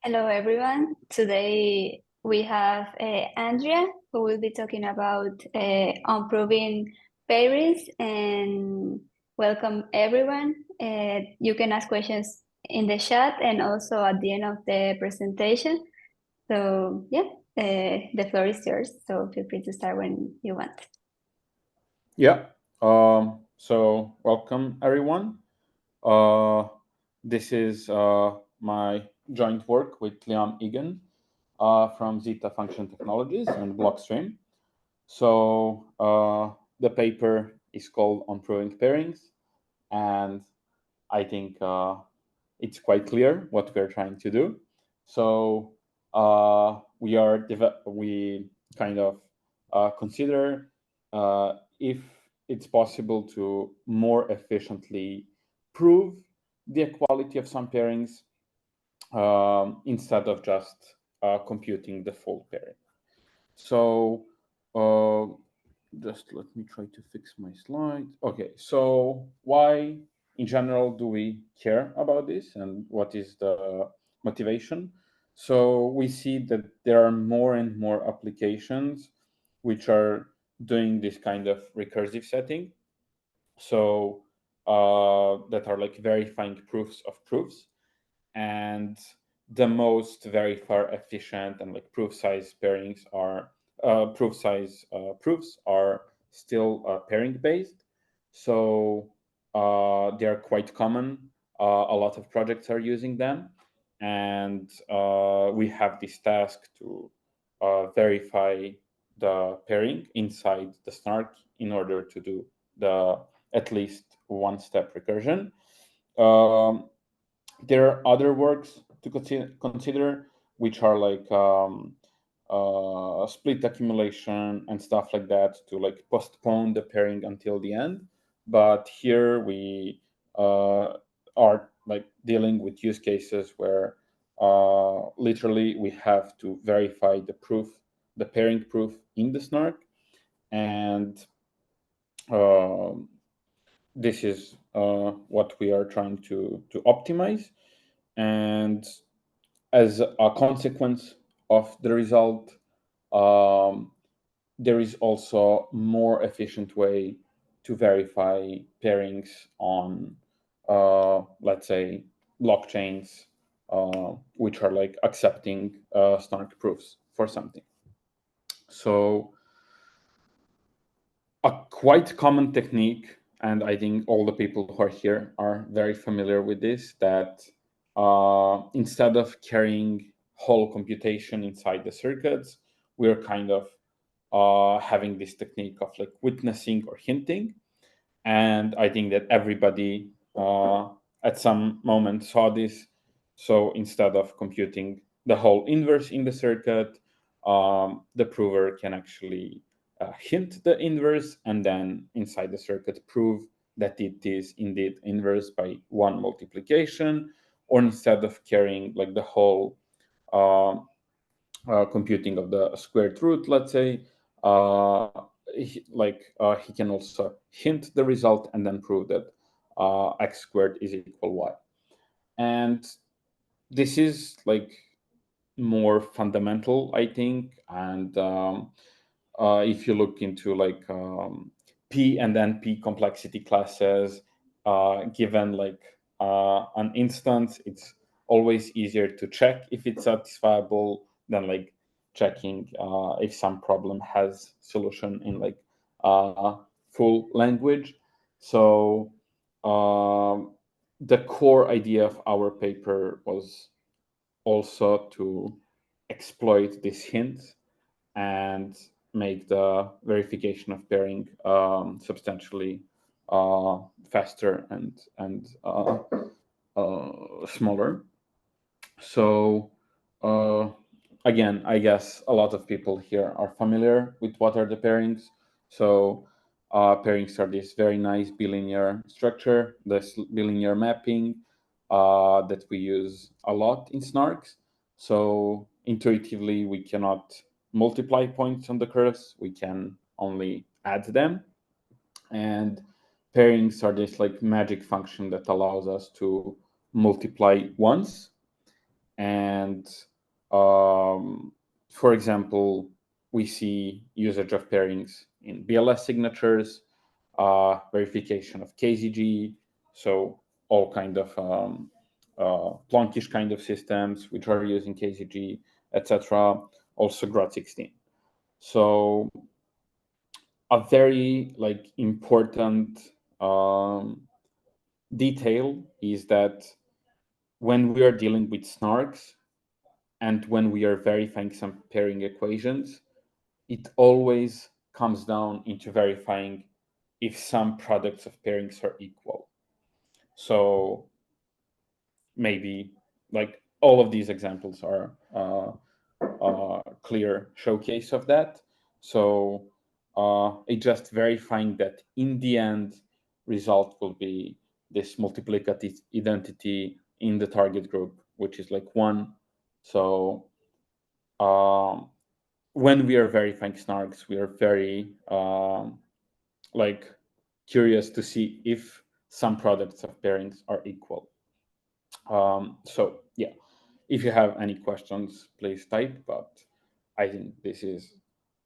Hello, everyone. Today we have Andrija, who will be talking about improving pairings. And welcome, everyone. You can ask questions in the chat and also at the end of the presentation. So, yeah, the floor is yours. So feel free to start when you want. Yeah. So welcome, everyone. This is my joint work with Liam Egan from Zeta Function Technologies and Blockstream. So the paper is called Improving Pairings, and I think it's quite clear what we're trying to do. So we kind of consider if it's possible to more efficiently prove the equality of some pairings instead of just computing the full pairing. So just let me try to fix my slide. Okay, so why in general do we care about this and what is the motivation? So we see that there are more and more applications which are doing this kind of recursive setting. So that are like verifying proofs of proofs, and the most very far efficient and like proof size pairings are proofs are still pairing based. So they are quite common. A lot of projects are using them, and we have this task to verify the pairing inside the SNARK in order to do the at least one-step recursion. There are other works to consider, which are like split accumulation and stuff like that to like postpone the pairing until the end. But here we are like dealing with use cases where literally we have to verify the pairing proof in the SNARK, and this is what we are trying to optimize. And as a consequence of the result, there is also more efficient way to verify pairings on, let's say, blockchains, which are like accepting SNARK proofs for something. So a quite common technique, and I think all the people who are here are very familiar with this, that instead of carrying whole computation inside the circuits, we're kind of having this technique of like witnessing or hinting. And I think that everybody at some moment saw this. So instead of computing the whole inverse in the circuit, the prover can actually hint the inverse and then inside the circuit prove that it is indeed inverse by one multiplication, or instead of carrying like the whole computing of the squared root, let's say, he can also hint the result and then prove that x squared is equal y. And this is like more fundamental, I think. And if you look into like p and NP complexity classes, given like an instance, it's always easier to check if it's satisfiable than like checking if some problem has solution in like full language. So the core idea of our paper was also to exploit this hint and make the verification of pairing substantially faster and smaller. So again, I guess a lot of people here are familiar with what are the pairings. So pairings are this very nice bilinear structure, this bilinear mapping that we use a lot in SNARKs. So intuitively, we cannot multiply points on the curves, we can only add them. And pairings are this like magic function that allows us to multiply once. And for example, we see usage of pairings in BLS signatures, verification of KZG, so all kind of Plonkish kind of systems which are using KZG, etc. Also Groth16. So a very important detail is that when we are dealing with SNARKs and when we are verifying some pairing equations, it always comes down into verifying if some products of pairings are equal. So maybe all of these examples are a clear showcase of that. So it's just verifying that in the end result will be this multiplicative identity in the target group, which is 1. So when we are verifying SNARKs, we are very curious to see if some products of pairings are equal. So yeah, if you have any questions, please type, but I think this is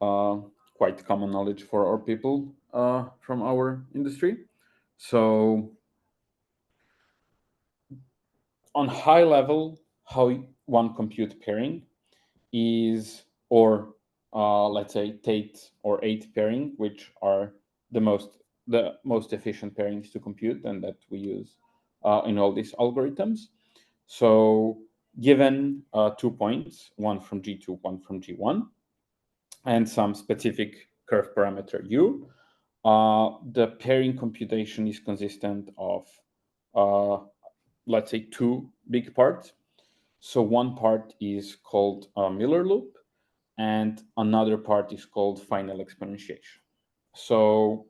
quite common knowledge for our people from our industry. So on high level, how one compute pairing is, or let's say Tate or 8 pairing, which are the most efficient pairings to compute and that we use in all these algorithms. So given 2 points, one from G2, one from G1, and some specific curve parameter U, the pairing computation is consistent of, let's say, 2 big parts. So one part is called a Miller loop, and another part is called final exponentiation. So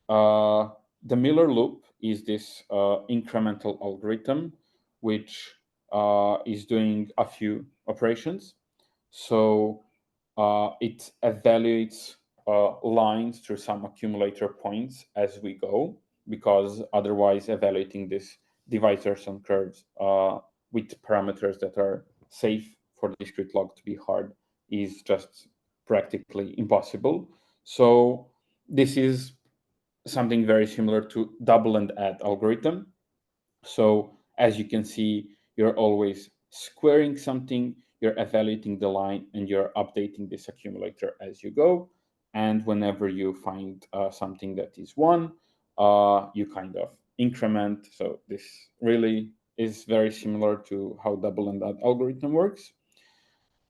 the Miller loop is this incremental algorithm which is doing a few operations. So it evaluates lines through some accumulator points as we go, because otherwise evaluating these divisors and curves with parameters that are safe for discrete log to be hard is just practically impossible. So this is something very similar to double and add algorithm. So as you can see, you're always squaring something, you're evaluating the line, and you're updating this accumulator as you go. And whenever you find something that is 1, you kind of increment. So this really is very similar to how double and add algorithm works.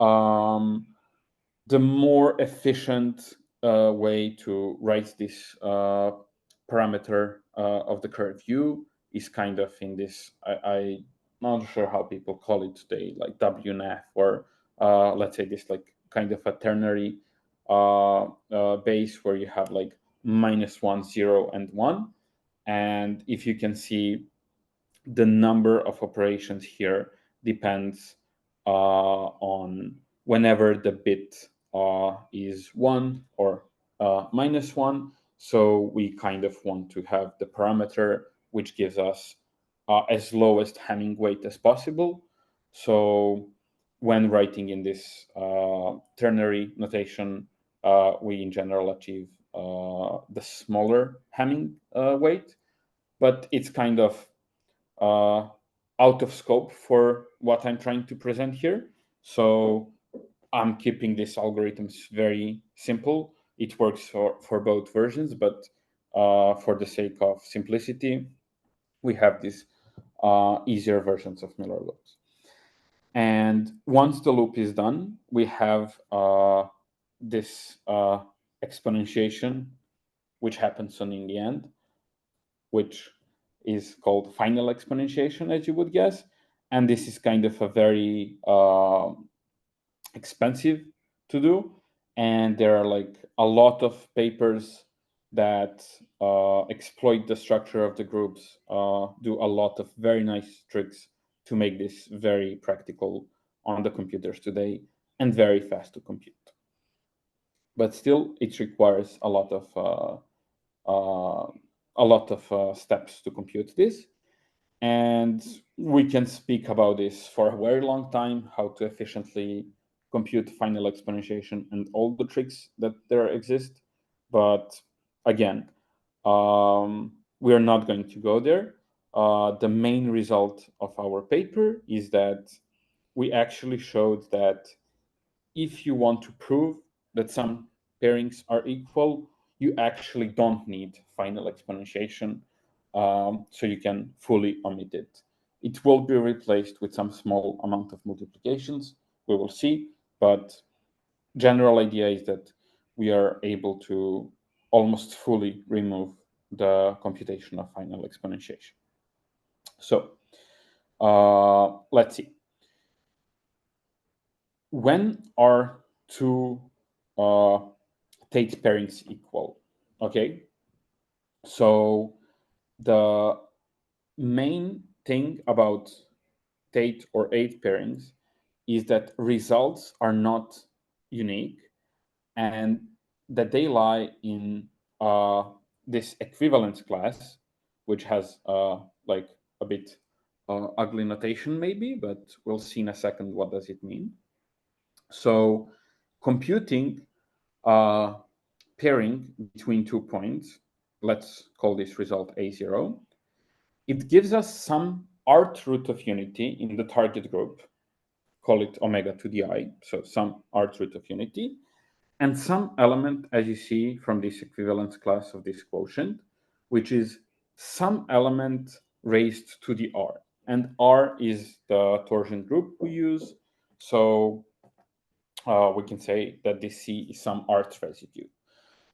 The more efficient way to write this parameter of the curve U is kind of in this, I'm not sure how people call it today, like WNF, or let's say this kind of a ternary base where you have -1, 0, and 1. And if you can see, the number of operations here depends on whenever the bit is 1 or -1. So we kind of want to have the parameter which gives us as lowest Hamming weight as possible. So when writing in this ternary notation, we in general achieve the smaller Hamming weight, but it's kind of out of scope for what I'm trying to present here. So I'm keeping these algorithms very simple. It works for both versions, but for the sake of simplicity, we have these easier versions of Miller loops. And once the loop is done, we have this exponentiation, which happens in the end, which is called final exponentiation, as you would guess. And this is kind of a very expensive to do. And there are a lot of papers that exploit the structure of the groups, do a lot of very nice tricks to make this very practical on the computers today and very fast to compute. But still, it requires a lot of steps to compute this. And we can speak about this for a very long time, how to efficiently compute final exponentiation and all the tricks that there exist. But again, we are not going to go there. The main result of our paper is that we actually showed that if you want to prove that some pairings are equal, you actually don't need final exponentiation, so you can fully omit it. It will be replaced with some small amount of multiplications, we will see, but general idea is that we are able to almost fully remove the computation of final exponentiation. So let's see. When are two Tate pairings equal? Okay, so the main thing about Tate or 8 pairings is that results are not unique and that they lie in this equivalence class, which has like a bit ugly notation maybe, but we'll see in a second what does it mean. So computing pairing between 2 points, let's call this result A0, it gives us some arth root of unity in the target group, call it omega to the I, so some arth root of unity, and some element, as you see from this equivalence class of this quotient, which is some element raised to the R. And R is the torsion group we use, so we can say that this C is some arth residue.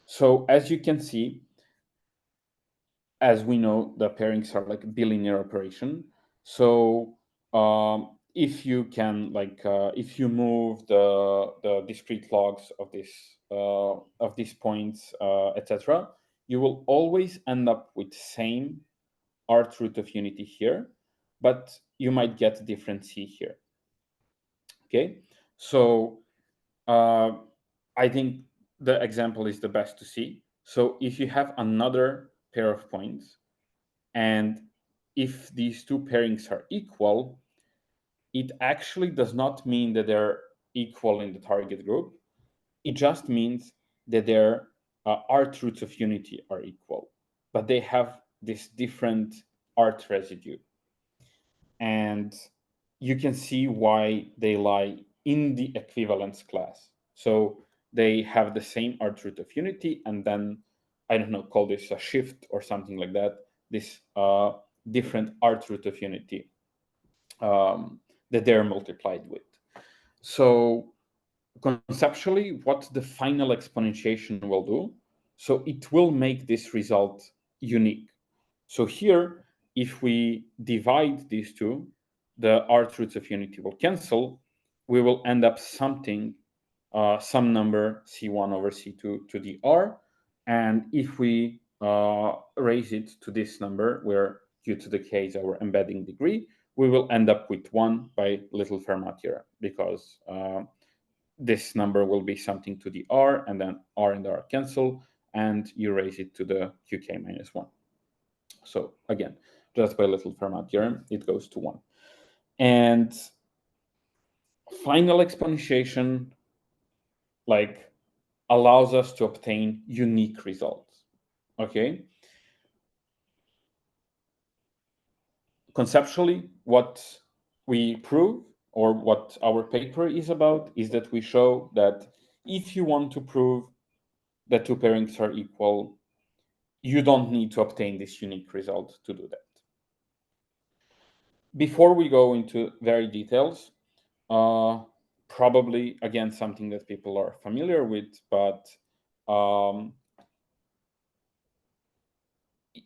So as you can see, as we know, the pairings are like bilinear operation. So if you can if you move the discrete logs of these points, etc., you will always end up with same arth root of unity here, but you might get different C here. Okay, so I think the example is the best to see. So if you have another pair of points, and if these two pairings are equal, it actually does not mean that they're equal in the target group. It just means that their arth roots of unity are equal, but they have this different arth residue. And you can see why they lie in the equivalence class. So they have the same arth root of unity, and then, I don't know, call this a shift or something like that, this different arth root of unity that they're multiplied with. So conceptually, what the final exponentiation will do, so it will make this result unique. So here, if we divide these two, the arth roots of unity will cancel. We will end up something, some number C1 over C2 to the R. And if we raise it to this number, where due to the case our embedding degree, we will end up with 1 by little Fermat theorem, because this number will be something to the R, and then R and R cancel, and you raise it to the QK minus 1. So again, just by little Fermat theorem, it goes to 1. And final exponentiation allows us to obtain unique results. Okay. Conceptually, what we prove, or what our paper is about, is that we show that if you want to prove that two pairings are equal, you don't need to obtain this unique result to do that. Before we go into very details, probably, again, something that people are familiar with, but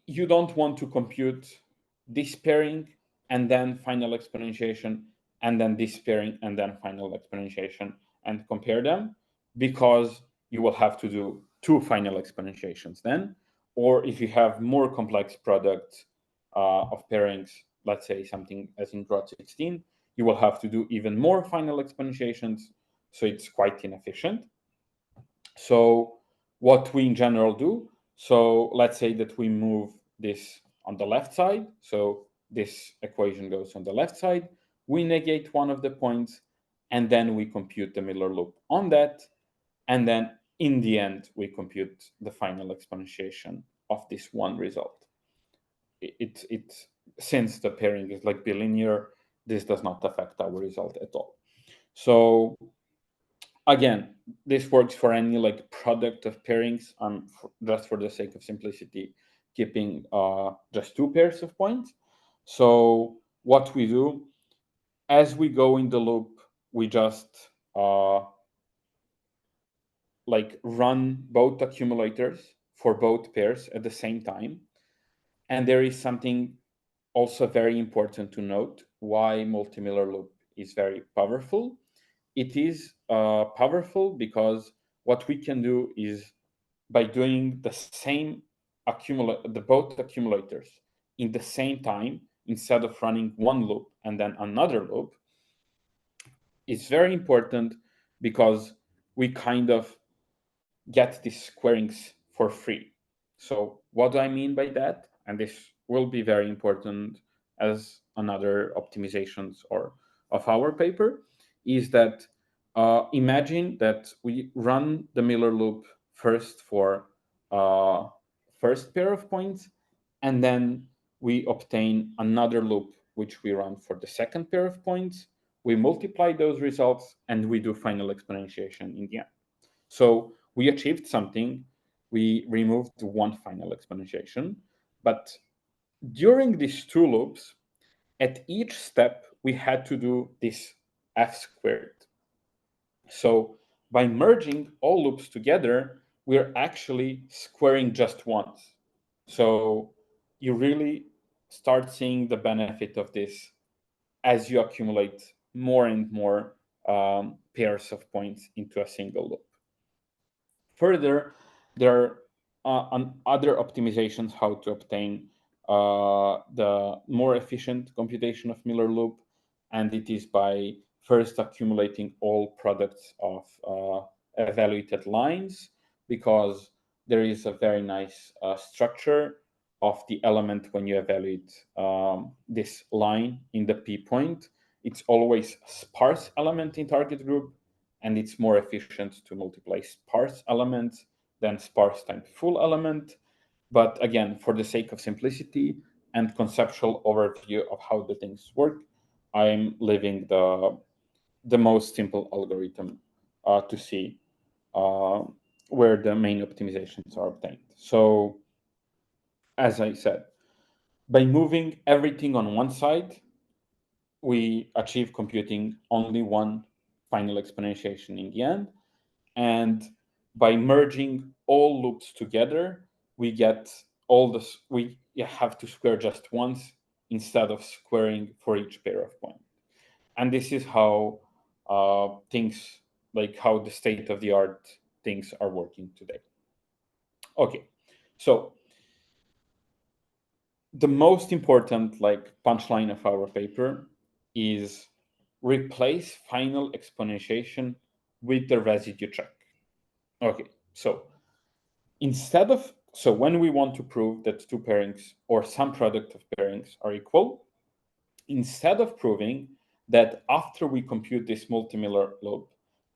you don't want to compute this pairing and then final exponentiation, and then this pairing and then final exponentiation, and compare them, because you will have to do two final exponentiations then. Or if you have more complex products of pairings, let's say something as in Groth16, you will have to do even more final exponentiations, so it's quite inefficient. So what we in general do, so let's say that we move this on the left side. So this equation goes on the left side, we negate one of the points, and then we compute the Miller loop on that, and then in the end, we compute the final exponentiation of this one result. Since the pairing is like bilinear, this does not affect our result at all. So again, this works for any like product of pairings. Just for the sake of simplicity, keeping just 2 pairs of points. So what we do, as we go in the loop, we just like run both accumulators for both pairs at the same time. And there is something also very important to note why multi-Miller loop is very powerful. It is powerful because what we can do is, by doing the same both accumulators in the same time, instead of running one loop and then another loop, it's very important because we kind of get these squarings for free. So what do I mean by that? And this will be very important as another optimizations of our paper, is that imagine that we run the Miller loop first for first pair of points, and then we obtain another loop which we run for the second pair of points. We multiply those results and we do final exponentiation in the end. So we achieved something. We removed one final exponentiation, but during these 2 loops, at each step, we had to do this f squared. So by merging all loops together, we're actually squaring just once. So you really start seeing the benefit of this as you accumulate more and more pairs of points into a single loop. Further, there are other optimizations how to obtain the more efficient computation of Miller loop, and it is by first accumulating all products of evaluated lines, because there is a very nice structure of the element when you evaluate this line in the p point. It's always a sparse element in target group, and it's more efficient to multiply sparse elements than sparse times full element. But again, for the sake of simplicity and conceptual overview of how the things work, I'm leaving the most simple algorithm to see where the main optimizations are obtained. So, as I said, by moving everything on one side, we achieve computing only one final exponentiation in the end. And by merging all loops together, we get all this. We have to square just once instead of squaring for each pair of points. And this is how things, like how the state of the art things are working today. Okay, so the most important like punchline of our paper is replace final exponentiation with the residue check. Okay, so when we want to prove that 2 pairings or some product of pairings are equal, instead of proving that after we compute this multi-Miller loop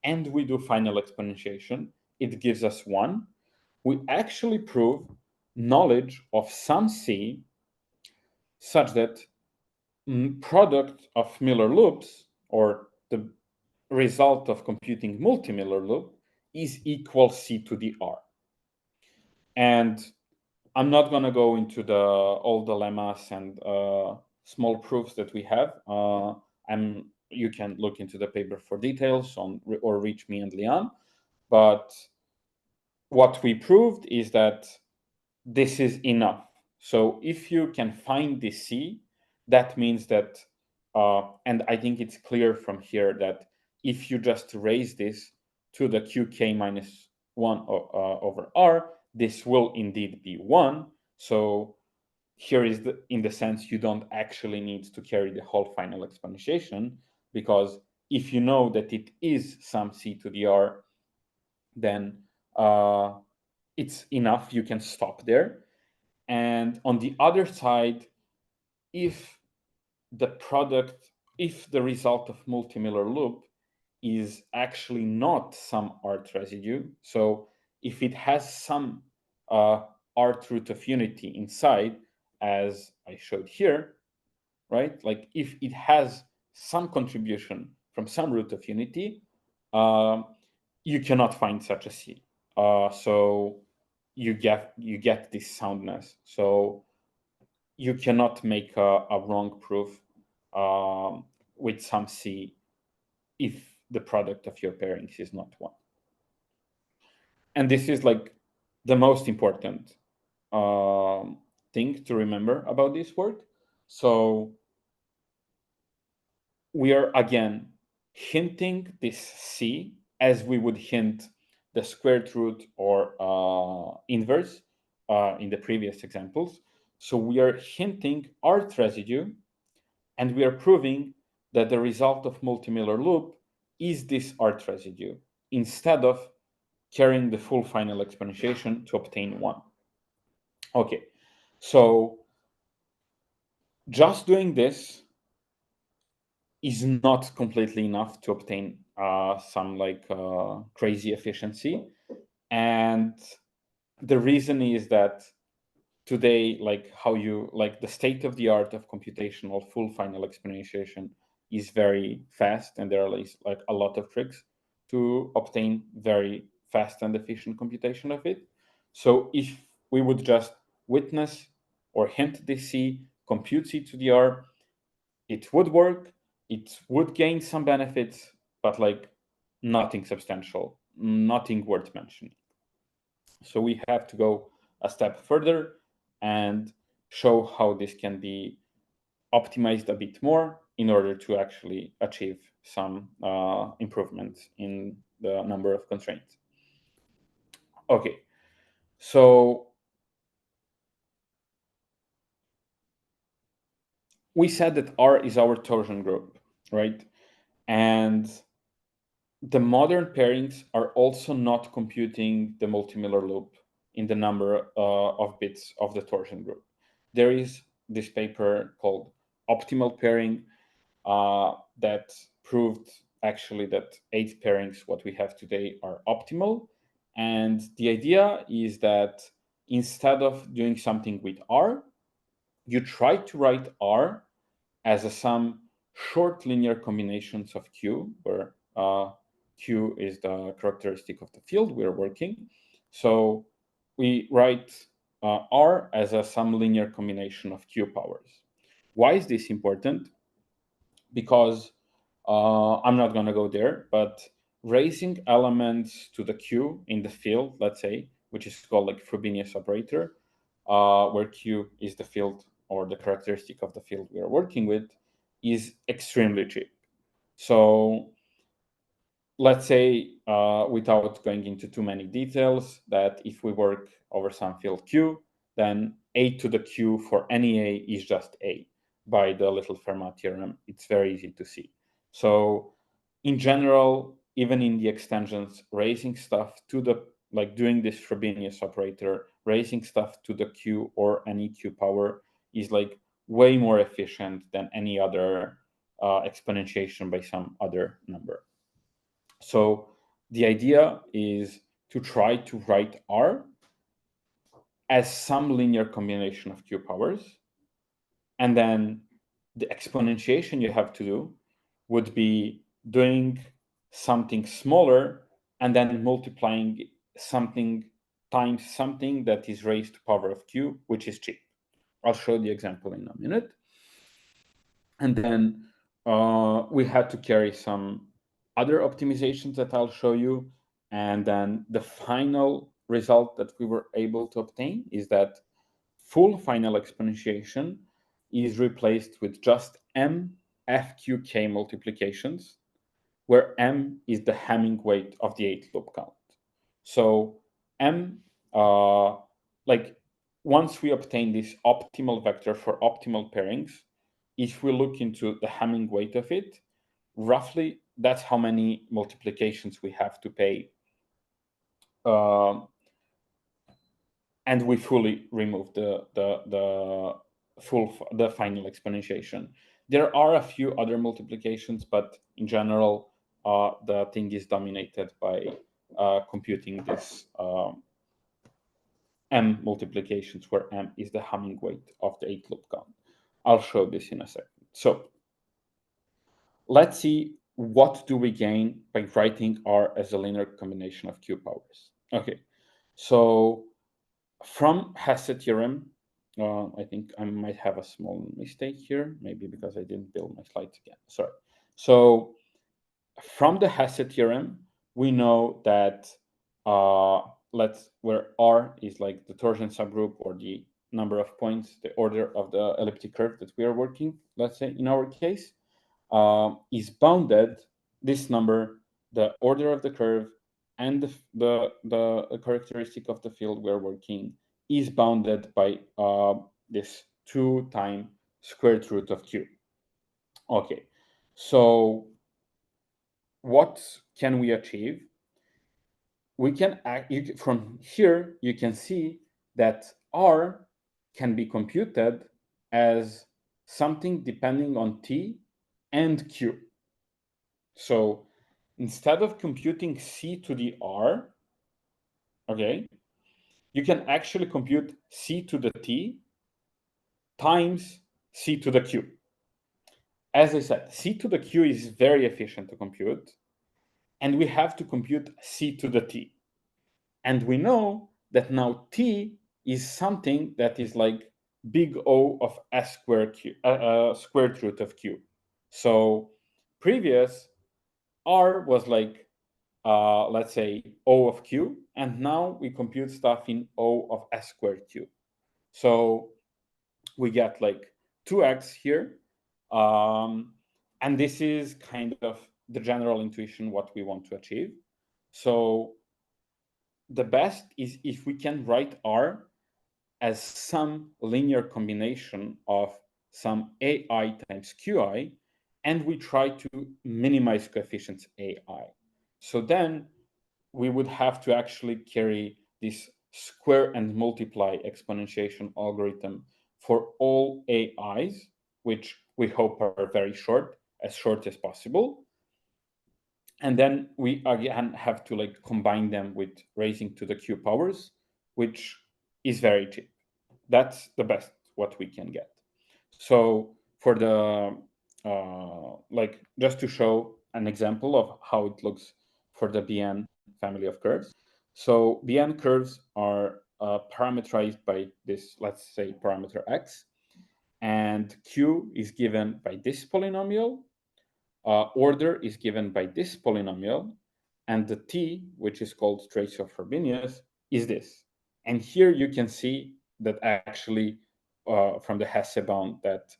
and we do final exponentiation, it gives us 1, we actually prove knowledge of some C such that product of Miller loops, or the result of computing multi-Miller loop, is equal C to the R. And I'm not going to go into all the lemmas and small proofs that we have. You can look into the paper for details or reach me and Lian. But what we proved is that this is enough. So if you can find this C, that means that, and I think it's clear from here that if you just raise this to the qk minus 1 over r, this will indeed be 1. So here is in the sense you don't actually need to carry the whole final exponentiation, because if you know that it is some c to the r, then it's enough, you can stop there. And on the other side, if the product, if the result of multimiller loop is actually not some art residue, so if it has some art root of unity inside, as I showed here, right? Like if it has some contribution from some root of unity, you cannot find such a C. So you get this soundness. So you cannot make a wrong proof with some C if the product of your pairings is not 1. And this is like the most important thing to remember about this work. So we are again hinting this C as we would hint the squared root or inverse in the previous examples. So we are hinting art residue, and we are proving that the result of multimiller loop is this art residue, instead of carrying the full final exponentiation to obtain 1. Okay, so just doing this is not completely enough to obtain some like crazy efficiency. And the reason is that today, like how you like the state of the art of computational full final exponentiation is very fast, and there are like a lot of tricks to obtain very fast and efficient computation of it. So if we would just witness or hint this C, compute C to the R, it would work, it would gain some benefits, but like nothing substantial, nothing worth mentioning. So we have to go a step further and show how this can be optimized a bit more in order to actually achieve some improvements in the number of constraints. Okay, so we said that R is our torsion group, right? And the modern pairings are also not computing the multimiller loop in the number of bits of the torsion group. There is this paper called Optimal Pairing that proved actually that 8 pairings, what we have today, are optimal. And the idea is that instead of doing something with R, you try to write R as a some short linear combinations of Q, where Q is the characteristic of the field we're working. So we write R as a some linear combination of Q powers. Why is this important? Because I'm not going to go there, but raising elements to the Q in the field, let's say, which is called like Frobenius operator, where Q is the field or the characteristic of the field we are working with, is extremely cheap. So let's say, without going into too many details, that if we work over some field Q, then A to the Q for any A is just A. By the little Fermat theorem, it's very easy to see. So in general, even in the extensions, raising stuff to the, like doing this Frobenius operator, raising stuff to the Q or any Q power is like way more efficient than any other exponentiation by some other number. So the idea is to try to write R as some linear combination of Q powers, and then the exponentiation you have to do would be doing something smaller and then multiplying something times something that is raised to power of Q, which is cheap. I'll show the example in a minute. And then we had to carry some other optimizations that I'll show you. And then the final result that we were able to obtain is that full final exponentiation is replaced with just M FQK multiplications, where M is the Hamming weight of the 8 loop count. So M, like once we obtain this optimal vector for optimal pairings, if we look into the Hamming weight of it, roughly that's how many multiplications we have to pay. And we fully remove the final exponentiation. There are a few other multiplications, but in general, the thing is dominated by computing this m multiplications, where m is the Hamming weight of the 8-loop count. I'll show this in a second. So let's see, what do we gain by writing R as a linear combination of q powers? Okay, so from Hesse theorem, I think I might have a small mistake here, maybe because I didn't build my slides again. Sorry. So from the Hesse theorem, we know that where R is like the torsion subgroup, or the number of points, the order of the elliptic curve that we are working, let's say in our case, is bounded, this number, the order of the curve, and the characteristic of the field we're working is bounded by this 2 times square root of q. Okay, so what can we achieve? We can from here you can see that R can be computed as something depending on t and q. So instead of computing c to the r, okay, you can actually compute c to the t times c to the q. As I said, c to the q is very efficient to compute, and we have to compute c to the t. And we know that now t is something that is like big O of s squared q, square root of q. So previous R was like, let's say, O of q, and now we compute stuff in O of s squared q. So we get like 2x here, and this is kind of the general intuition what we want to achieve. So the best is if we can write R as some linear combination of some AI times QI, and we try to minimize coefficients AI. So then we would have to actually carry this square and multiply exponentiation algorithm for all AIs, which we hope are very short as possible. And then we again have to like combine them with raising to the q powers, which is very cheap. That's the best what we can get. So for the like, just to show an example of how it looks for the BN family of curves. So BN curves are parameterized by this, let's say, parameter x, and q is given by this polynomial, order is given by this polynomial, and the t, which is called trace of Frobenius, is this. And here you can see that actually from the Hesse bound that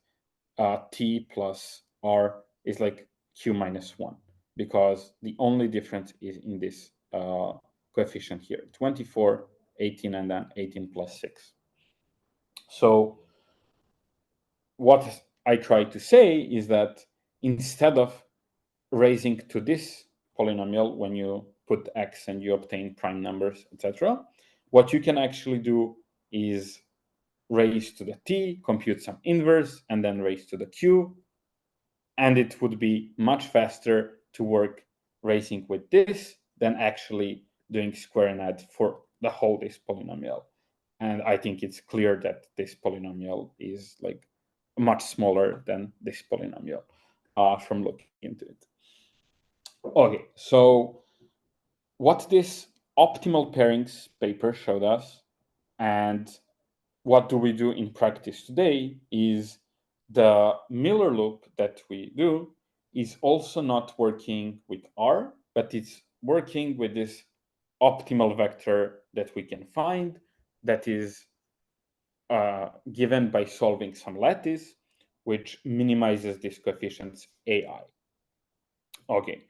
t plus r is like q minus 1, because the only difference is in this coefficient here, 24, 18, and then 18 plus 6. So what I try to say is that instead of raising to this polynomial when you put x and you obtain prime numbers, etc., what you can actually do is raise to the t, compute some inverse, and then raise to the q, and it would be much faster to work raising with this than actually doing square and add for the whole this polynomial. And I think it's clear that this polynomial is like much smaller than this polynomial from looking into it. Okay, so what this optimal pairings paper showed us, and what do we do in practice today, is the Miller loop that we do is also not working with R, but it's working with this optimal vector that we can find that is given by solving some lattice, which minimizes these coefficients AI. Okay.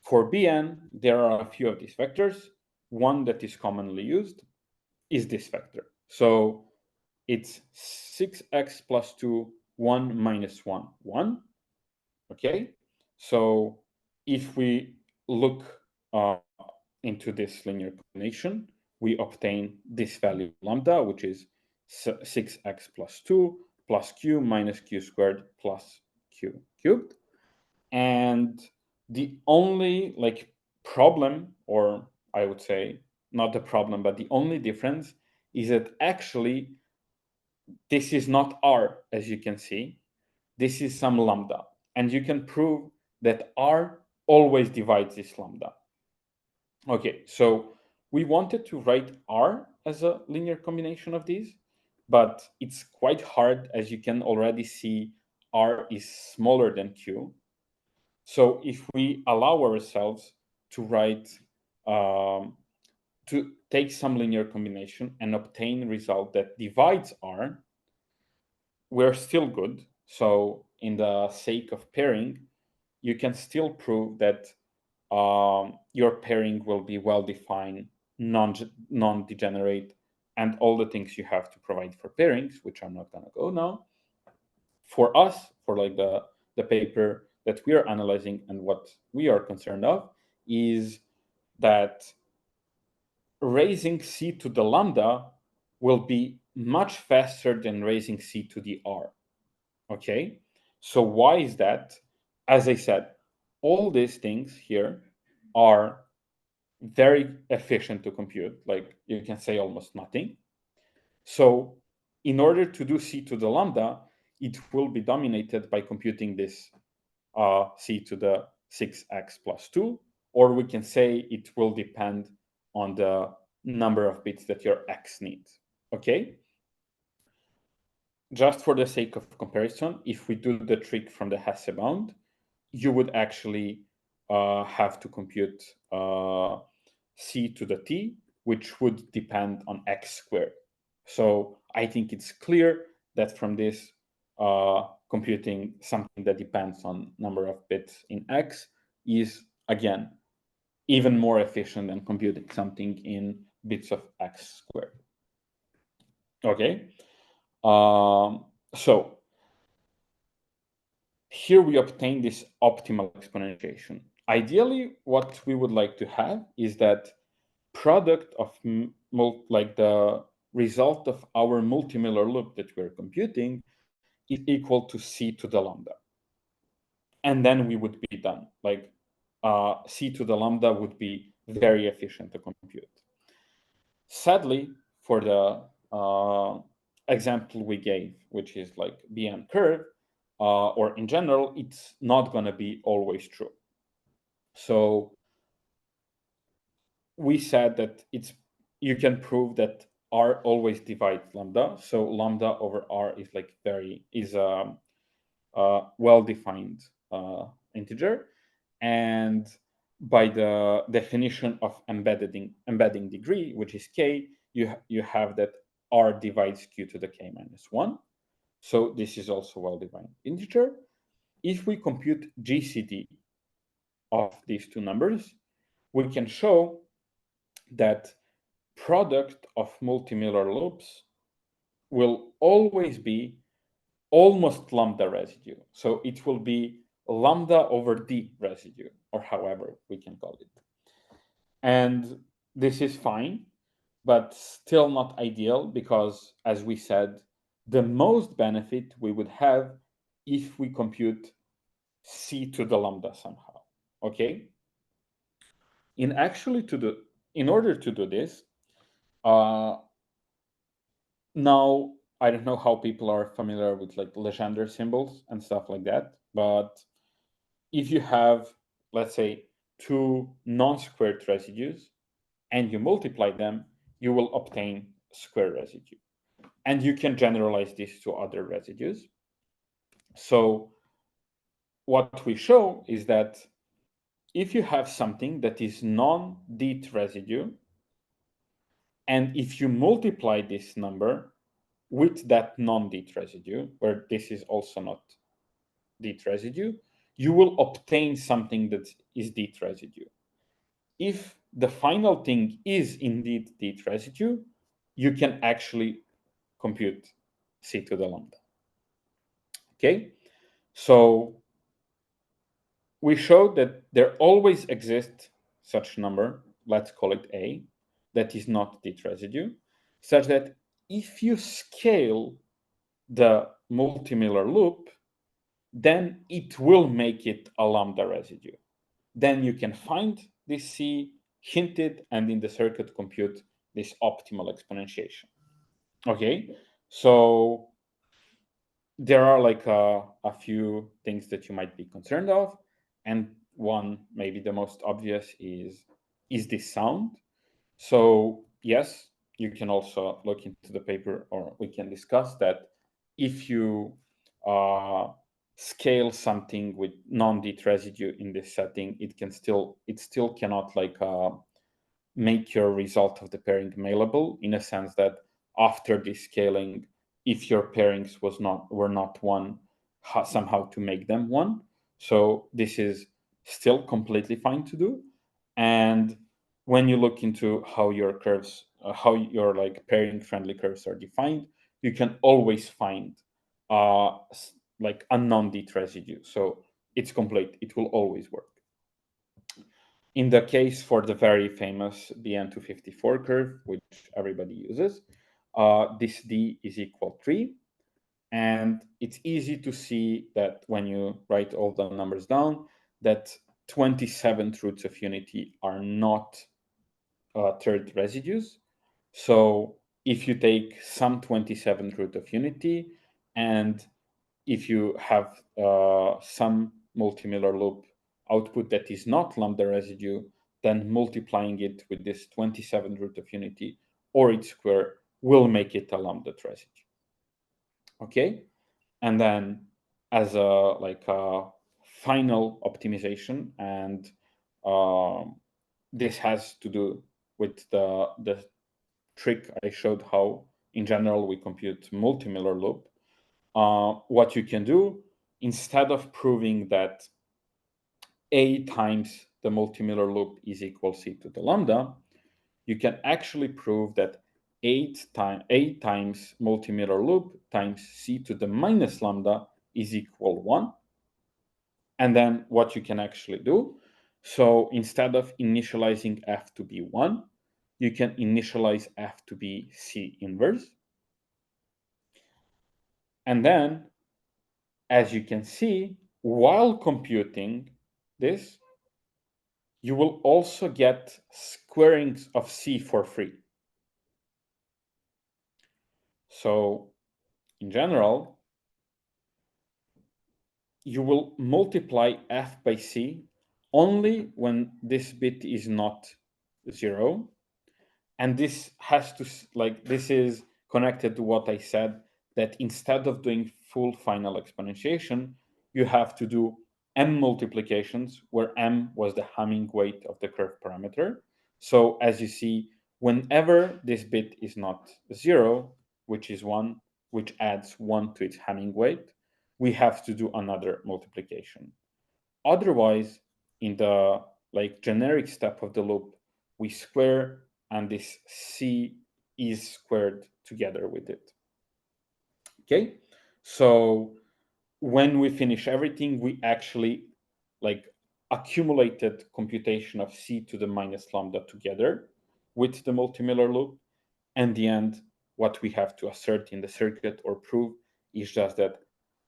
For Bn, there are a few of these vectors. One that is commonly used is this vector. So it's 6x plus 2, 1 minus 1, 1. Okay, so if we look into this linear combination, we obtain this value lambda, which is 6x plus 2 plus q minus q squared plus q cubed. And the only like problem, or I would say not the problem, but the only difference is that actually this is not r, as you can see. This is some lambda. And you can prove that r always divides this lambda. Okay, so we wanted to write r as a linear combination of these, but it's quite hard. As you can already see, r is smaller than q. So if we allow ourselves to write, to take some linear combination and obtain a result that divides r, we're still good. So in the sake of pairing, you can still prove that your pairing will be well-defined, non-degenerate, and all the things you have to provide for pairings, which I'm not gonna go now. For us, for like the paper that we are analyzing and what we are concerned of is that raising c to the lambda will be much faster than raising c to the r. Okay, so why is that? As I said, all these things here are very efficient to compute, like you can say almost nothing. So in order to do c to the lambda, it will be dominated by computing this c to the 6x plus 2, or we can say it will depend on the number of bits that your x needs. Okay? Just for the sake of comparison, if we do the trick from the Hesse bound, you would actually have to compute c to the t, which would depend on x squared. So I think it's clear that from this, computing something that depends on number of bits in x is, again, even more efficient than computing something in bits of x squared. Okay, so here we obtain this optimal exponentiation. Ideally, what we would like to have is that product of like the result of our multimiller loop that we're computing is equal to c to the lambda. And then we would be done. Like c to the lambda would be very efficient to compute. Sadly, for the example we gave, which is like BM curve, or in general, it's not going to be always true. So we said that you can prove that r always divides lambda. So lambda over r is like a well-defined integer, and by the definition of embedding degree, which is k, you have that r divides q to the k minus 1. So this is also well-defined integer. If we compute GCD of these two numbers, we can show that product of multimiller loops will always be almost lambda residue. So it will be lambda over d residue, or however we can call it. And this is fine, but still not ideal, because as we said, the most benefit we would have if we compute c to the lambda somehow. Okay? In order to do this, now I don't know how people are familiar with like Legendre symbols and stuff like that, but if you have, let's say, two non-squared residues and you multiply them, you will obtain square residue. And you can generalize this to other residues. So what we show is that if you have something that is non-det residue, and if you multiply this number with that non-det residue, where this is also not det residue, you will obtain something that is det residue. If the final thing is indeed det residue, you can actually compute c to the lambda. Okay, so we showed that there always exists such number, let's call it a, that is not det residue, such that if you scale the multimiller loop, then it will make it a lambda residue. Then you can find this C, hint it, and in the circuit compute this optimal exponentiation. Okay, so there are like a few things that you might be concerned of, and one, maybe the most obvious, is this sound? So yes, you can also look into the paper, or we can discuss that. If you scale something with non-dit residue in this setting, it still cannot like make your result of the pairing mailable, in a sense that after this scaling, if your pairings were not one, somehow to make them one. So this is still completely fine to do. And when you look into how your curves, how your like pairing friendly curves are defined, you can always find like a non-dit residue. So it's complete. It will always work. In the case for the very famous BN254 curve, which everybody uses, this D is equal 3. And it's easy to see that when you write all the numbers down, that 27 roots of unity are not third residues. So if you take some 27 root of unity, and if you have some multimiller loop output that is not lambda residue, then multiplying it with this 27 root of unity or its square will make it a lambda residue. Okay, and then as a like a final optimization, and this has to do with the trick I showed how in general we compute multimiller loop. What you can do, instead of proving that A times the multimiller loop is equal C to the lambda, you can actually prove that A times multimiller loop times C to the minus lambda is equal 1. And then what you can actually do, so instead of initializing F to be 1, you can initialize F to be C inverse. And then, as you can see, while computing this, you will also get squarings of C for free. So in general, you will multiply F by C only when this bit is not 0. And this has to, like, this is connected to what I said, that instead of doing full final exponentiation, you have to do m multiplications, where m was the Hamming weight of the curve parameter. So as you see, whenever this bit is not 0, which is 1, which adds 1 to its Hamming weight, we have to do another multiplication. Otherwise, in the like generic step of the loop, we square, and this C is squared together with it. Okay, so when we finish everything, we actually like accumulated computation of C to the minus lambda together with the multimiller loop. And the end, what we have to assert in the circuit or prove is just that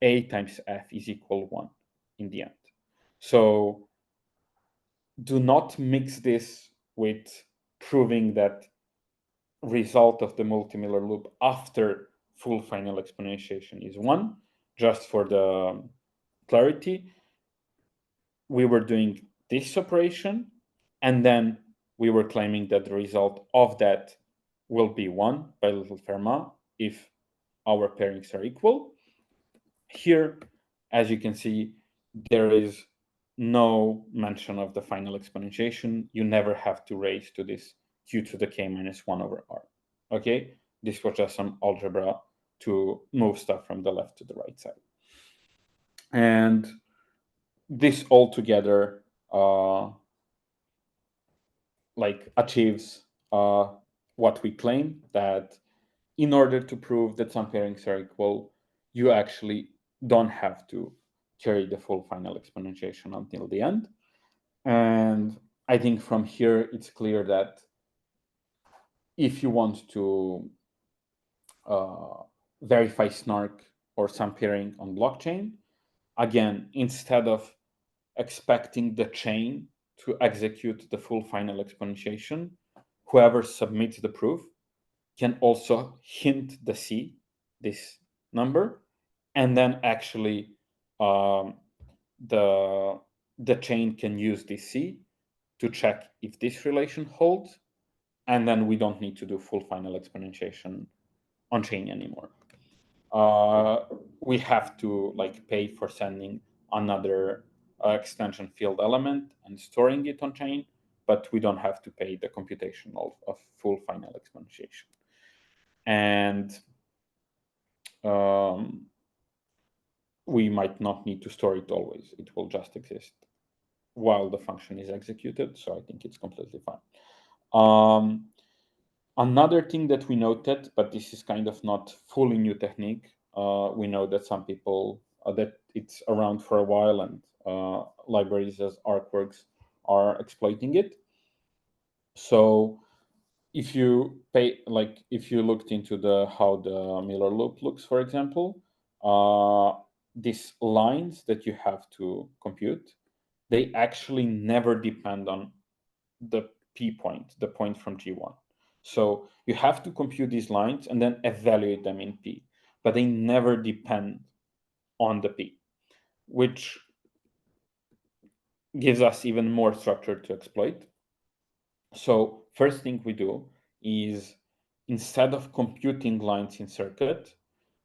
A times F is equal 1 in the end. So do not mix this with proving that result of the multimiller loop after full final exponentiation is 1. Just for the clarity, we were doing this operation, and then we were claiming that the result of that will be 1 by little Fermat if our pairings are equal. Here, as you can see, there is no mention of the final exponentiation. You never have to raise to this q to the k minus 1 over r. Okay, this was just some algebra to move stuff from the left to the right side. And this all together like achieves what we claim, that in order to prove that some pairings are equal, you actually don't have to carry the full final exponentiation until the end. And I think from here, it's clear that if you want to verify SNARK or some pairing on blockchain, again, instead of expecting the chain to execute the full final exponentiation, whoever submits the proof can also hint the C, this number, and then actually the chain can use this C to check if this relation holds, and then we don't need to do full final exponentiation on chain anymore. We have to like pay for sending another extension field element and storing it on chain, but we don't have to pay the computation of full final exponentiation. And we might not need to store it always. It will just exist while the function is executed. So I think it's completely fine. Another thing that we noted, but this is kind of not fully new technique, we know that some people, that it's around for a while, and libraries as ArcWorks are exploiting it. So if you if you looked into how the Miller loop looks, for example, these lines that you have to compute, they actually never depend on the P point, the point from G1. So you have to compute these lines and then evaluate them in P, but they never depend on the P, which gives us even more structure to exploit. So first thing we do is, instead of computing lines in circuit,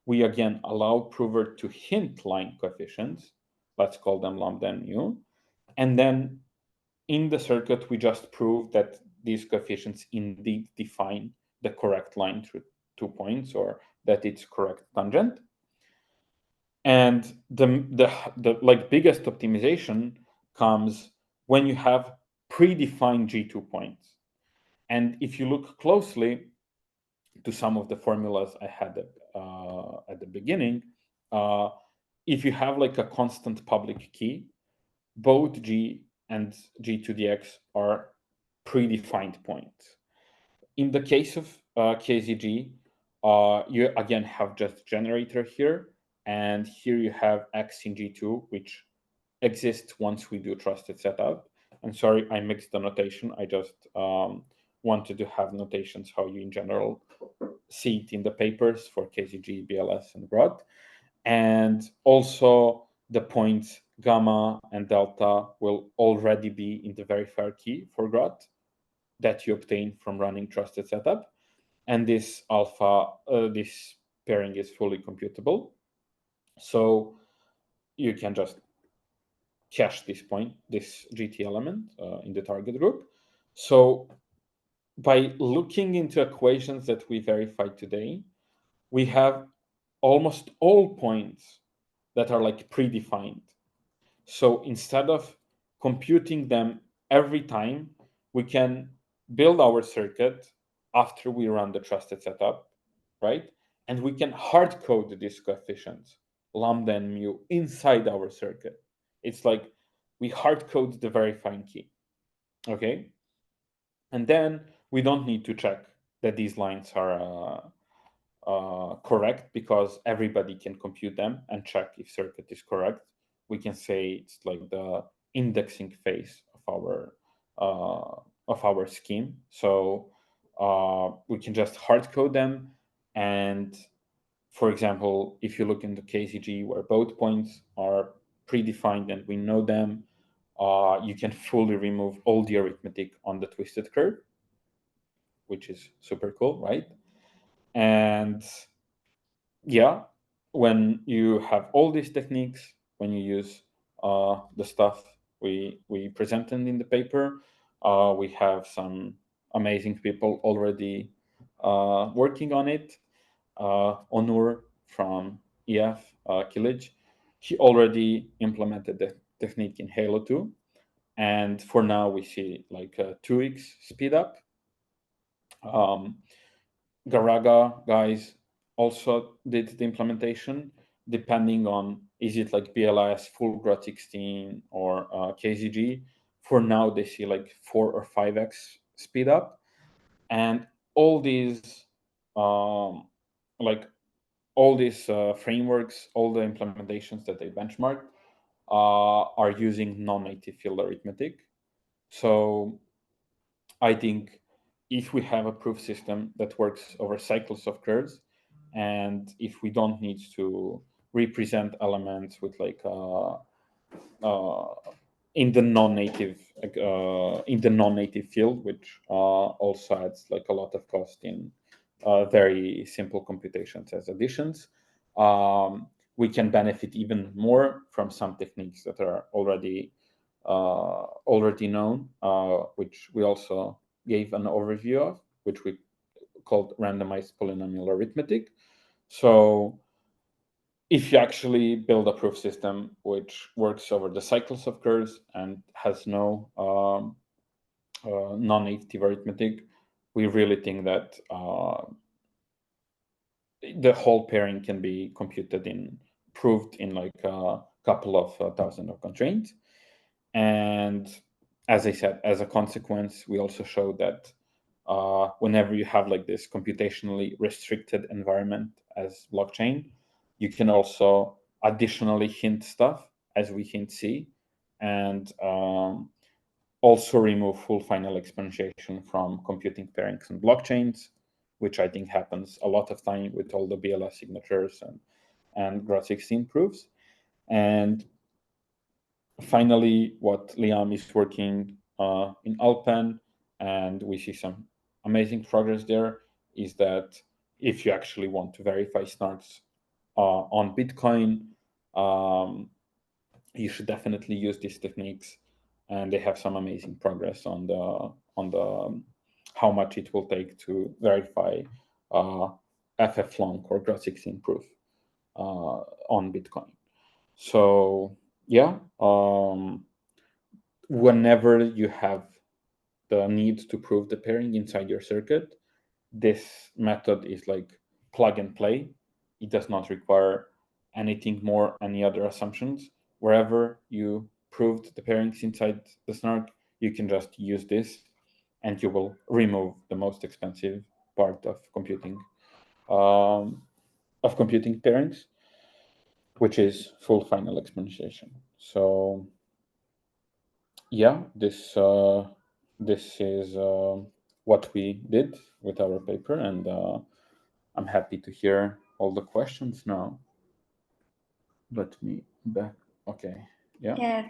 we again allow prover to hint line coefficients. Let's call them lambda and mu. And then in the circuit, we just prove that these coefficients indeed define the correct line through 2 points, or that it's correct tangent. And the like biggest optimization comes when you have predefined G2 points. And if you look closely to some of the formulas I had at the beginning, if you have like a constant public key, both G and G to the X are predefined points. In the case of KZG, you again have just generator here, and here you have X in G2, which exists once we do trusted setup. And sorry, I mixed the notation. I just wanted to have notations how you in general see it in the papers for KZG, BLS, and Groth. And also the points gamma and delta will already be in the verifier key for Groth that you obtain from running trusted setup. And this alpha, this pairing is fully computable. So you can just cache this point, this GT element in the target group. So by looking into equations that we verified today, we have almost all points that are like predefined. So instead of computing them every time, we can build our circuit after we run the trusted setup, right? And we can hard code these coefficients, lambda and mu, inside our circuit. It's like we hard code the verifying key, okay? And then we don't need to check that these lines are correct, because everybody can compute them and check if circuit is correct. We can say it's like the indexing phase of our scheme. So we can just hard code them. And for example, if you look in the KCG where both points are predefined and we know them, you can fully remove all the arithmetic on the twisted curve, which is super cool, right? And yeah, when you have all these techniques, when you use the stuff we presented in the paper, we have some amazing people already working on it. Onur from EF, Kilij, he already implemented the technique in Halo 2. And for now, we see like a 2x speed up. Garaga guys also did the implementation, depending on is it like BLS, full Groth16, or KZG. For now, they see like 4 or 5x speed up. And all these frameworks, all the implementations that they benchmarked are using non-native field arithmetic. So I think if we have a proof system that works over cycles of curves, and if we don't need to represent elements with like in the non-native field, which also adds like a lot of cost in very simple computations as additions. We can benefit even more from some techniques that are already known, which we also gave an overview of, which we called randomized polynomial arithmetic. So if you actually build a proof system which works over the cycles of curves and has no non-native arithmetic, we really think that the whole pairing can be proved in like a couple of thousand of constraints. And as I said, as a consequence, we also showed that whenever you have like this computationally restricted environment as blockchain, you can also additionally hint stuff, as we hint C, and also remove full final exponentiation from computing pairings and blockchains, which I think happens a lot of time with all the BLS signatures and Groth16 proofs. And finally, what Liam is working in Alpen, and we see some amazing progress there, is that if you actually want to verify SNARKs on Bitcoin, you should definitely use these techniques, and they have some amazing progress on the how much it will take to verify FF-long or Groth16 proof on Bitcoin. So yeah, whenever you have the need to prove the pairing inside your circuit, this method is like plug and play. It does not require anything more, any other assumptions. Wherever you proved the pairings inside the SNARK, you can just use this, and you will remove the most expensive part of computing pairings, which is full final exponentiation. So yeah, this is what we did with our paper, and I'm happy to hear all the questions now. Let me back. Okay. Yeah. Yeah.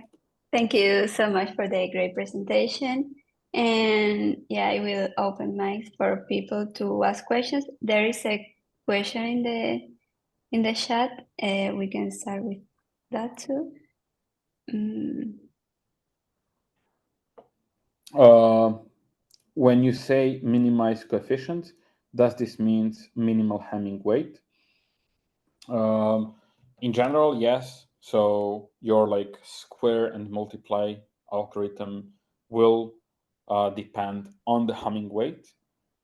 Thank you so much for the great presentation. And yeah, I will open mics for people to ask questions. There is a question in the chat. We can start with that too. When you say minimize coefficients, does this mean minimal Hamming weight? In general, yes. So your like square and multiply algorithm will depend on the Hamming weight,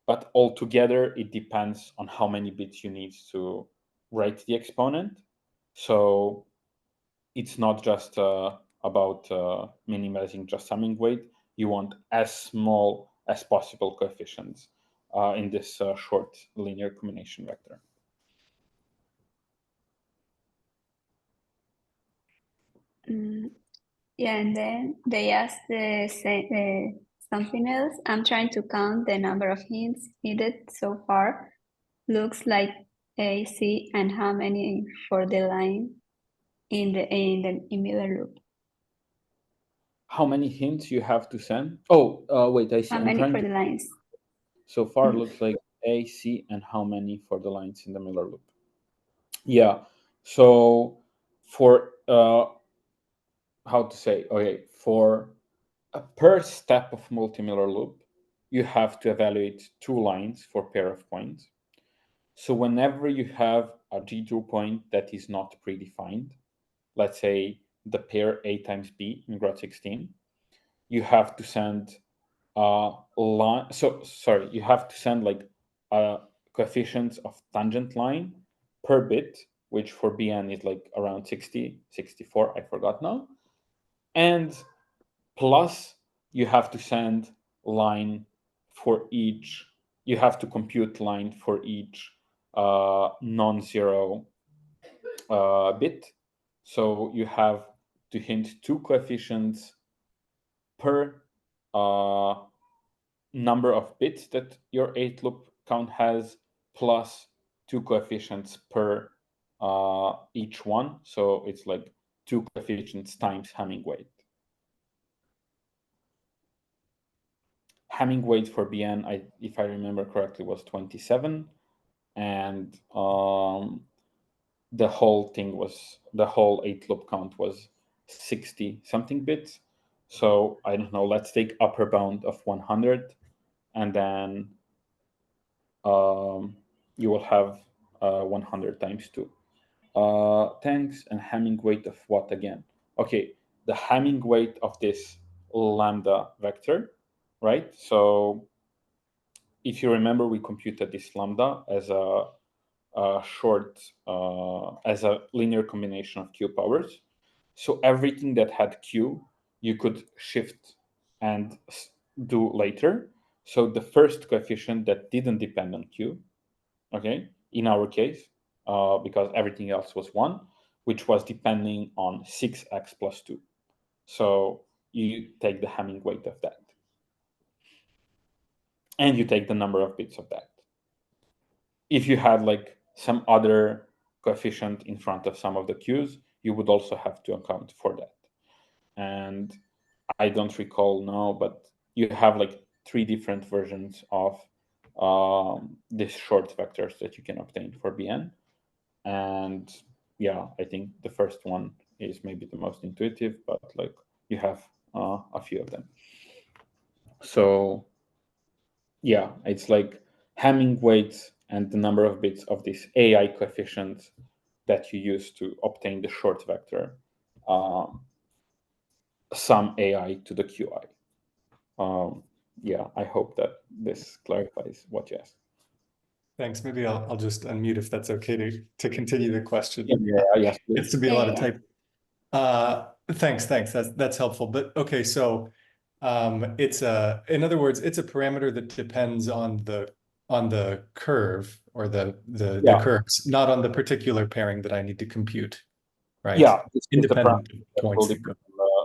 but altogether it depends on how many bits you need to write the exponent. So it's not just about minimizing just Hamming weight. You want as small as possible coefficients in this short linear combination vector. Yeah, and then they asked something else. I'm trying to count the number of hints needed so far. Looks like A, C, and how many for the line in the Miller loop. How many hints you have to send? Oh, wait, I see. How many for the lines? So far, looks like A, C, and how many for the lines in the Miller loop. Yeah. So for how to say? Okay, for a per step of multi-Miller loop, you have to evaluate 2 lines for pair of points. So whenever you have a G2 point that is not predefined, let's say the pair A times B in Groth16, you have to send a line. So sorry, you have to send like a coefficients of tangent line per bit, which for Bn is like around 60, 64, I forgot now. And plus you have to send line for each, you have to compute line for each non-zero bit. So you have to hint 2 coefficients per number of bits that your 8-loop count has, plus 2 coefficients per each one. So it's like 2 coefficients times Hamming weight. Hamming weight for BN, if I remember correctly, was 27, and the whole 8-loop count was 60 something bits. So I don't know, let's take upper bound of 100, and then you will have 100 times 2. Thanks, and Hamming weight of what again? Okay, the Hamming weight of this lambda vector, right? So if you remember, we computed this lambda as a as a linear combination of q powers. So everything that had q, you could shift and do later. So the first coefficient that didn't depend on q, okay, in our case, because everything else was 1, which was depending on 6x plus 2. So you take the Hamming weight of that. And you take the number of bits of that. If you had like some other coefficient in front of some of the q's, you would also have to account for that. And I don't recall now, but you have like 3 different versions of these short vectors that you can obtain for BN. And yeah, I think the first one is maybe the most intuitive, but like you have a few of them. So yeah, it's like Hamming weights and the number of bits of this AI coefficient that you use to obtain the short vector, sum AI to the QI. Yeah, I hope that this clarifies what you asked. Thanks. Maybe I'll just unmute if that's okay to continue the question. Yes, please. It's to be a lot of type. Thanks. That's helpful. But okay, so it's in other words, it's a parameter that depends on the curve or the curves, not on the particular pairing that I need to compute, right? Yeah, independent points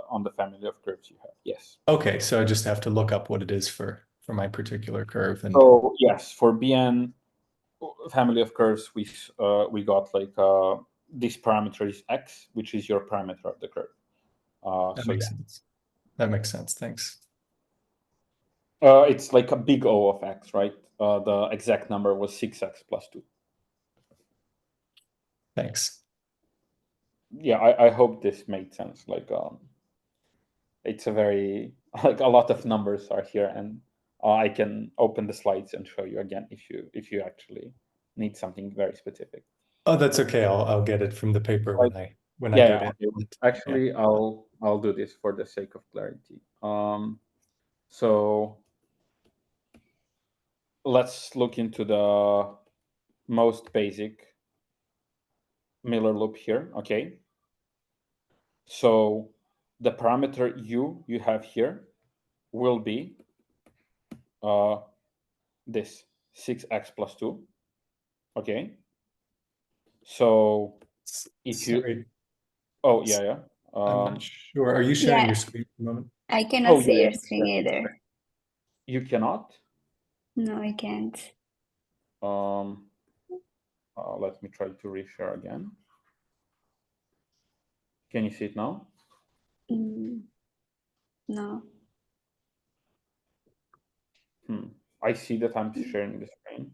on the family of curves you have. Yes. Okay, so I just have to look up what it is for my particular curve. And so yes, for BN family of curves, we got like this parameter is x, which is your parameter of the curve. That makes sense. That makes sense. Thanks. It's like a big O of x, right? The exact number was 6x plus 2. Thanks. Yeah, I hope this made sense. Like, it's a very like a lot of numbers are here, and I can open the slides and show you again if you actually need something very specific. Oh, that's okay. I'll get it from the paper when I go to it. Actually, yeah. I'll do this for the sake of clarity. So let's look into the most basic Miller loop here. Okay. So the parameter u you have here will be this 6x plus 2. Okay. So if you... Oh, yeah. I'm not sure. Are you sharing your screen at the moment? I cannot see your screen either. You cannot? No, I can't. Let me try to reshare again. Can you see it now? No. I see that I'm sharing the screen.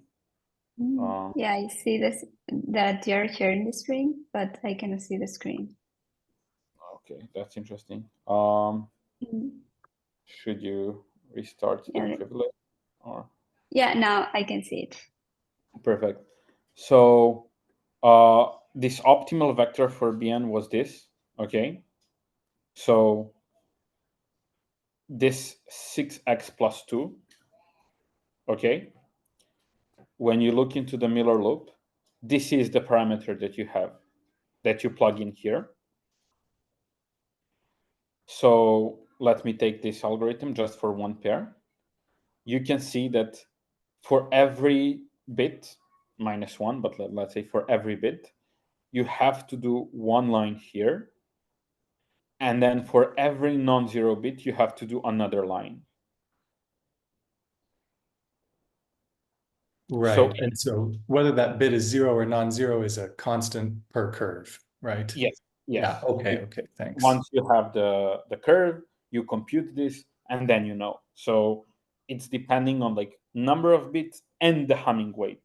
Yeah, I see this that you're sharing the screen, but I cannot see the screen. Okay, that's interesting. Should you restart the privilege? Or... Yeah, now I can see it. Perfect. So this optimal vector for BN was this. Okay. So this 6x plus 2. Okay. When you look into the Miller loop, this is the parameter that you have, that you plug in here. So let me take this algorithm just for one pair. You can see that for every bit, -1, but let's say for every bit, you have to do one line here And then for every non-zero bit, you have to do another line. Right. So, and so whether that bit is 0 or non-zero is a constant per curve, right? yes. Yeah. Okay. Thanks. Once you have the curve, you compute this, and then you know. So it's depending on like number of bits and the Hamming weight.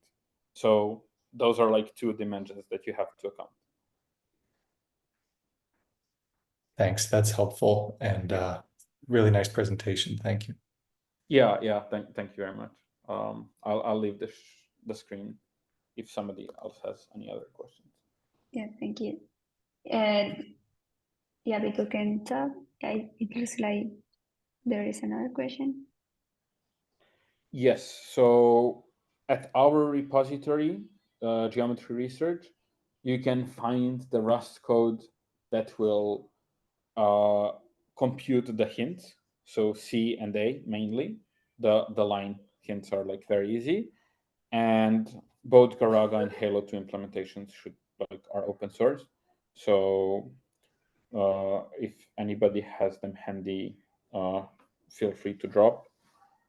So those are like two dimensions that you have to account. Thanks. That's helpful and really nice presentation. Thank you. Yeah. Thank you very much. I'll leave the screen if somebody else has any other questions. Yeah, thank you. Yeah, people can talk. It looks like there is another question. Yes. So at our repository, Geometry Research, you can find the Rust code that will compute the hints. So C and A mainly. The line hints are like very easy, and both Garaga and Halo 2 implementations are open source. So if anybody has them handy, feel free to drop.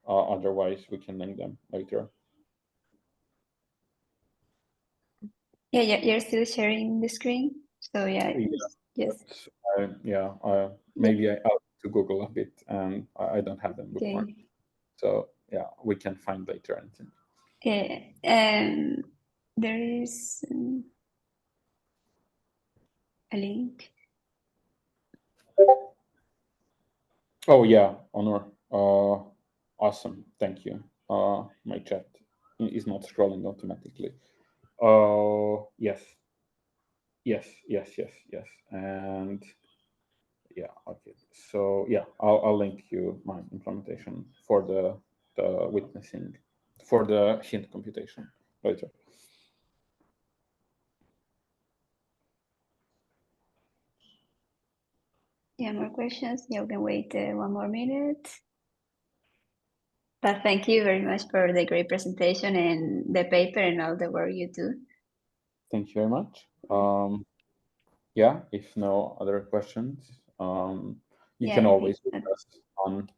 Otherwise, we can link them later. Yeah, you're still sharing the screen. So yeah, yes. Maybe I have to Google a bit, and I don't have them bookmarked. Okay. So yeah, we can find later anything. Yeah, there is a link. Oh yeah, Honor. Awesome, thank you. My chat is not scrolling automatically. Yes, and yeah, okay. So yeah, I'll link you my implementation for the witnessing, for the hint computation later. Yeah, more questions. Yeah, we can wait 1 more minute. But thank you very much for the great presentation and the paper and all the work you do. Thank you very much. Yeah, if no other questions, you can always reach us on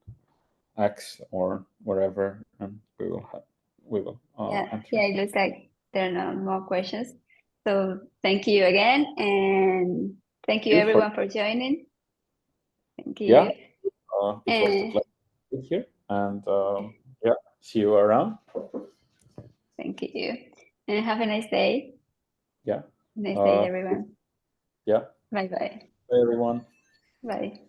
X or wherever, and we will answer. Yeah, it looks like there are no more questions. So thank you again, and thank you everyone for joining. Thank you. Yeah, it was a pleasure to be here, and yeah, see you around. Thank you, and have a nice day. Yeah. Nice day, everyone. Yeah. Bye. Bye, everyone. Bye.